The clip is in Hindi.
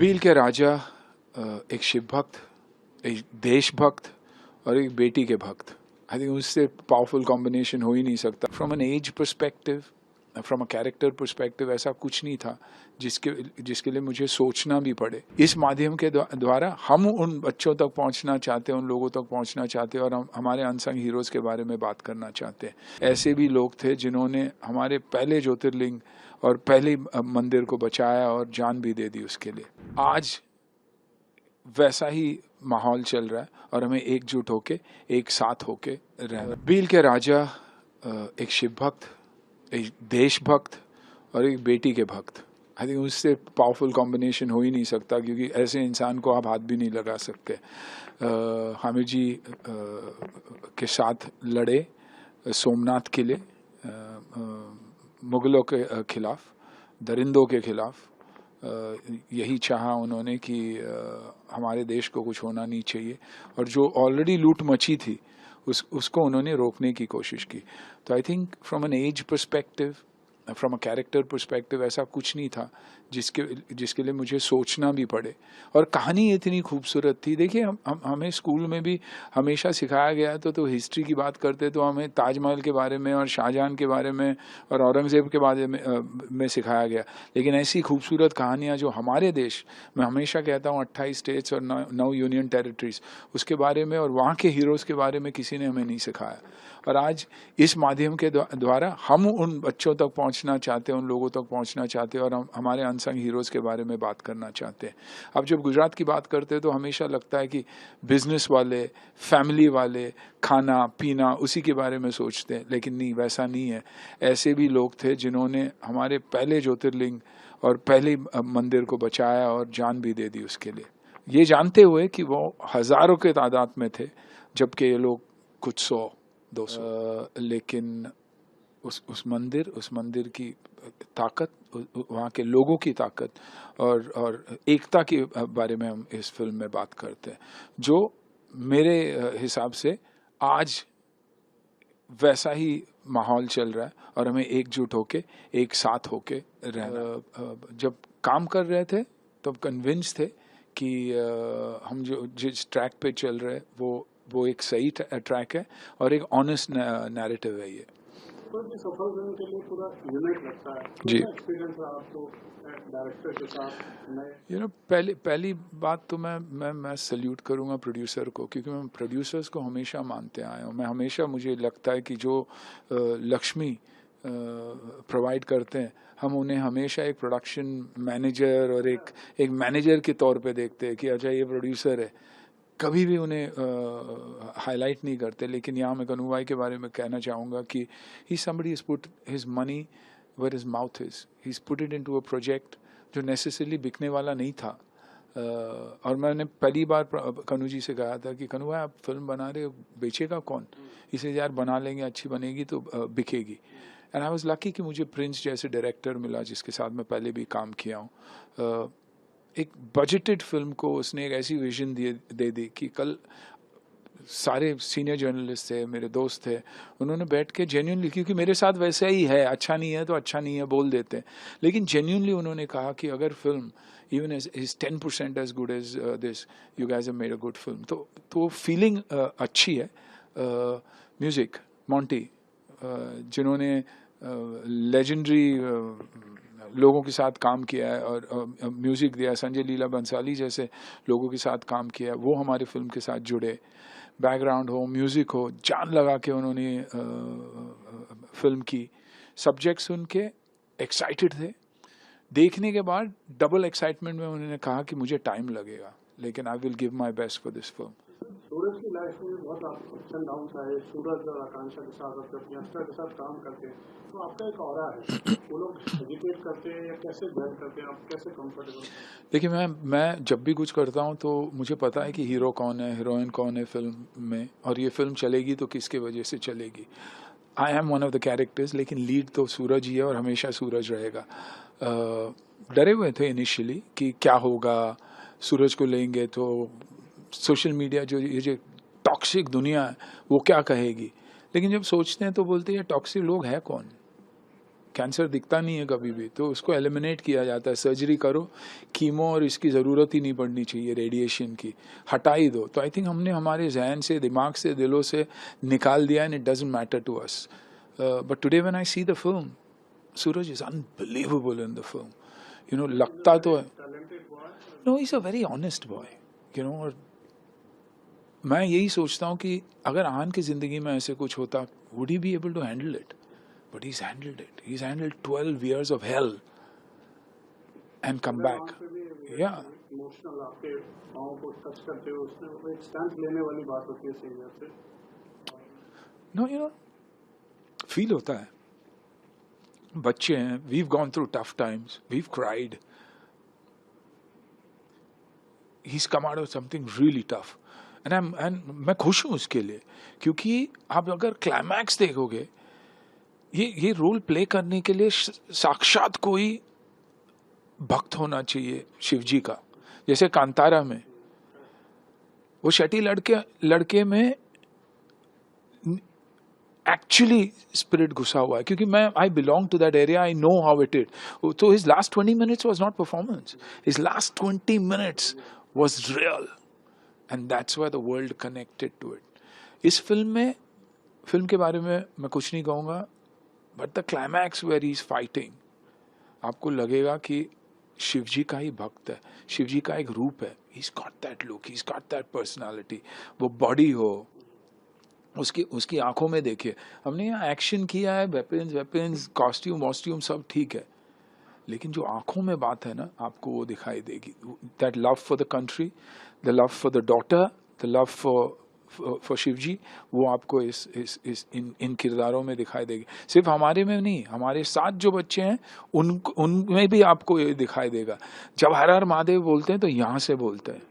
बील के राजा एक शिव भक्त, एक देशभक्त और एक बेटी के भक्त। आई थिंक उससे पावरफुल कॉम्बिनेशन हो ही नहीं सकता। From an age perspective, from a character perspective ऐसा कुछ नहीं था जिसके लिए मुझे सोचना भी पड़े। इस माध्यम के द्वारा हम उन बच्चों तक पहुंचना चाहते हैं, उन लोगों तक पहुंचना चाहते हैं और हम हमारे अनसंग हीरोज के बारे में बात करना चाहते हैं। ऐसे भी लोग थे जिन्होंने हमारे पहले ज्योतिर्लिंग और पहले मंदिर को बचाया और जान भी दे दी उसके लिए। आज वैसा ही माहौल चल रहा है और हमें एकजुट होके एक साथ होके रहना। बील के राजा एक शिव भक्त, एक देशभक्त और एक बेटी के भक्त। आई थिंक उससे पावरफुल कॉम्बिनेशन हो ही नहीं सकता, क्योंकि ऐसे इंसान को आप हाथ भी नहीं लगा सकते। हामिद जी के साथ लड़े सोमनाथ के लिए, मुगलों के खिलाफ, दरिंदों के खिलाफ। यही चाहा उन्होंने कि हमारे देश को कुछ होना नहीं चाहिए, और जो ऑलरेडी लूट मची थी उसको उन्होंने रोकने की कोशिश की। तो I think from an age perspective, from a character perspective ऐसा कुछ नहीं था जिसके लिए मुझे सोचना भी पड़े। और कहानी इतनी खूबसूरत थी। देखिए, हमें स्कूल में भी हमेशा सिखाया गया तो हिस्ट्री की बात करते तो हमें ताजमहल के बारे में और शाहजहां के बारे में और औरंगजेब के बारे में सिखाया गया। लेकिन ऐसी खूबसूरत कहानियाँ जो हमारे देश, मैं हमेशा कहता हूँ 28 स्टेट्स और 9 यूनियन टेरिटरीज, उसके बारे में और वहाँ के हीरोज़ के बारे में किसी ने हमें नहीं सिखाया। और आज इस माध्यम के द्वारा हम उन बच्चों तक पहुंचना चाहते हैं, उन लोगों तक पहुंचना चाहते हैं और हम हमारे अनसंग हीरोज़ के बारे में बात करना चाहते हैं। अब जब गुजरात की बात करते हैं तो हमेशा लगता है कि बिजनेस वाले, फैमिली वाले, खाना पीना उसी के बारे में सोचते हैं, लेकिन नहीं, वैसा नहीं है। ऐसे भी लोग थे जिन्होंने हमारे पहले ज्योतिर्लिंग और पहले मंदिर को बचाया और जान भी दे दी उसके लिए, ये जानते हुए कि वो हज़ारों के तादाद में थे, जबकि ये लोग कुछ 100-200। लेकिन उस मंदिर की ताकत, वहाँ के लोगों की ताकत और एकता के बारे में हम इस फिल्म में बात करते हैं, जो मेरे हिसाब से आज वैसा ही माहौल चल रहा है और हमें एकजुट होके एक साथ होके रहना। जब काम कर रहे थे तब कन्विंस थे कि हम जो जिस ट्रैक पे चल रहे हैं वो एक सही ट्रैक है और एक ऑनेस्ट नैरेटिव है ये। सफल फिल्म के लिए पूरा यूनिट लगता है जी। एक्सपीरियंस है आपको डायरेक्टर के साथ? पहली बात तो मैं सल्यूट करूंगा प्रोड्यूसर को, क्योंकि मैं प्रोड्यूसर्स को हमेशा मानते आया हूँ। मुझे लगता है कि जो लक्ष्मी प्रोवाइड करते हैं, हम उन्हें हमेशा एक प्रोडक्शन मैनेजर और एक मैनेजर के तौर पे देखते हैं कि अच्छा ये प्रोड्यूसर है। कभी भी उन्हें हाईलाइट नहीं करते। लेकिन यहाँ मैं कन्हू भाई के बारे में कहना चाहूँगा कि he somebody is put his money where his mouth is, he is put it into a project जो नेसेसरली बिकने वाला नहीं था। और मैंने पहली बार कन्हू जी से कहा था कि कन्हू भाई आप फिल्म बना रहे हो, बेचेगा कौन? इसे यार बना लेंगे, अच्छी बनेगी तो बिकेगी। एंड आई वाज लकी कि मुझे प्रिंस जैसे डायरेक्टर मिला जिसके साथ मैं पहले भी काम किया हूँ। एक बजटेड फिल्म को उसने एक ऐसी विजन दे दी कि कल सारे सीनियर जर्नलिस्ट थे, मेरे दोस्त थे, उन्होंने बैठ के जेन्युइनली, क्योंकि मेरे साथ वैसा ही है, अच्छा नहीं है तो अच्छा नहीं है बोल देते हैं, लेकिन जेन्युइनली उन्होंने कहा कि अगर film even is 10% as good as this, you guys have made a good film. तो फीलिंग अच्छी है। म्यूजिक मॉन्टी, जिन्होंने लेजेंडरी लोगों के साथ काम किया है और म्यूज़िक दिया, संजय लीला बंसाली जैसे लोगों के साथ काम किया है, वो हमारे फिल्म के साथ जुड़े। बैकग्राउंड हो, म्यूज़िक हो, जान लगा के उन्होंने फिल्म की। सब्जेक्ट सुन के एक्साइटेड थे, देखने के बाद डबल एक्साइटमेंट में उन्होंने कहा कि मुझे टाइम लगेगा, लेकिन I will give my best for this film. Suraj की लाइफ में बहुत अप्स एंड डाउन्स आए, सूरज और आकांक्षा के साथ और यंगस्टर के साथ काम करते हैं, तो आपका एक ऑरा है, वो लोग हेजिटेट करते हैं या कैसे जज करते हैं, आप कैसे कंफर्टेबल? देखिए, मैं जब भी कुछ करता हूँ तो मुझे पता है कि हीरो कौन है, हीरोइन कौन है फिल्म में, और ये फिल्म चलेगी तो किसके वजह से चलेगी। I am one of the characters, लेकिन लीड तो सूरज ही है और हमेशा सूरज रहेगा। डरे हुए थे इनिशियली कि क्या होगा, सूरज को लेंगे तो सोशल मीडिया ये जो टॉक्सिक दुनिया है वो क्या कहेगी। लेकिन जब सोचते हैं तो बोलते हैं टॉक्सिक लोग हैं कौन? कैंसर दिखता नहीं है कभी भी, तो उसको एलिमिनेट किया जाता है, सर्जरी करो, कीमो और इसकी ज़रूरत ही नहीं पड़नी चाहिए, रेडिएशन की हटा ही दो। तो आई थिंक हमने हमारे जहन से, दिमाग से, दिलों से निकाल दिया, and it doesn't matter to us. But today when I see the film, Suraj is unbelievable in the film, you know, लगता तो है, no, he is a very honest boy, you know. और मैं यही सोचता हूँ कि अगर आन की ज़िंदगी में ऐसे कुछ होता, would he be able to handle it? But he's handled it. He's handled 12 years of hell and come back. Yeah. Emotional आपके पाँव को टच करते हो, उसमें वो एक स्टैंड लेने वाली बात होती है सिंगर से। No, you know, feel होता है। बच्चे हैं, we've gone through tough times, we've cried. He's come out of something really tough. And मैं खुश हूँ उसके लिए, क्योंकि आप अगर क्लाइमैक्स देखोगे, ये रोल प्ले करने के लिए साक्षात कोई भक्त होना चाहिए शिव जी का। जैसे कांतारा में वो शेट्टी लड़के में एक्चुअली स्पिरिट घुसा हुआ है, क्योंकि मैं I belong to that area, I know how it is. तो his last 20 minutes was not performance, his last 20 minutes was real, and that's why the world connected to it. इस फिल्म के बारे में मैं कुछ नहीं कहूँगा, but the climax where he is fighting, आपको लगेगा कि शिव जी का ही भक्त है, शिव जी का एक रूप है। He is got that look, he is got that personality. वो बॉडी हो, उसकी आंखों में देखिए, हमने यहाँ एक्शन किया है, वेपन्स, कॉस्ट्यूम सब ठीक है, लेकिन जो आंखों में बात है ना, आपको वो दिखाई देगी। That love for the country, the love for the daughter, the love for Shiv ji, वो आपको इन किरदारों में दिखाई देगी। सिर्फ हमारे में नहीं, हमारे साथ जो बच्चे हैं उनमें भी आपको ये दिखाई देगा। जब हर हर महादेव बोलते हैं तो यहाँ से बोलते हैं।